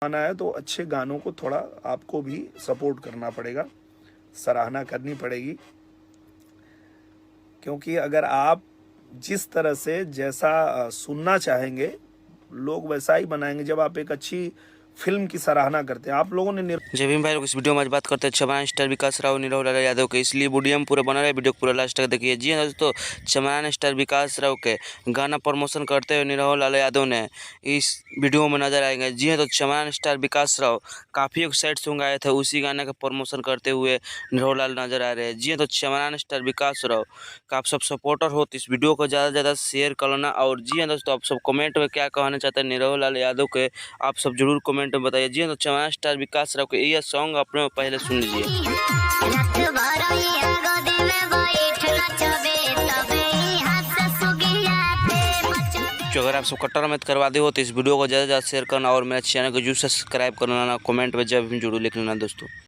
आना है तो अच्छे गानों को थोड़ा आपको भी सपोर्ट करना पड़ेगा, सराहना करनी पड़ेगी, क्योंकि अगर आप जिस तरह से जैसा सुनना चाहेंगे लोग वैसा ही बनाएंगे। जब आप एक अच्छी फिल्म की सराहना करते हैं, आप लोगों ने जय भीम भाई लोग, इस वीडियो में आज बात करते हैं चमरान स्टार विकास राव निरहुल लाल यादव के, इसलिए वीडियो में पूरा बना रहे, वीडियो पूरा लास्ट तक देखिए। जी हाँ दोस्तों, चमरान स्टार विकास राव के गाना प्रमोशन करते हुए निरहुल लाल यादव ने इस वीडियो में नजर आएंगे। जी हाँ, तो चमरान स्टार विकास राव काफ़ी एक सैड सॉन्ग आए थे, उसी गाने का प्रमोशन करते हुए निरहुल लाल नजर आ रहे हैं। जी हाँ, तो चमरान स्टार विकास राव का आप सब सपोर्टर हो तो इस वीडियो को ज़्यादा से ज़्यादा शेयर करना। और जी हाँ दोस्तों, आप सब कमेंट में क्या कहना चाहते हैं निरहुल लाल यादव के, आप सब जरूर कमेंट में बताइए। जी हाँ, तो चमरान स्टार विकास राव के ये सॉन्ग अपने पहले सुन लीजिए। जो अगर आप सब कट्टर मत करवा दे हो तो इस वीडियो को ज़्यादा से ज़्यादा शेयर करना और मेरे चैनल को जरूर सब्सक्राइब करना, कमेंट में जब भी जरूर लिख लेना दोस्तों।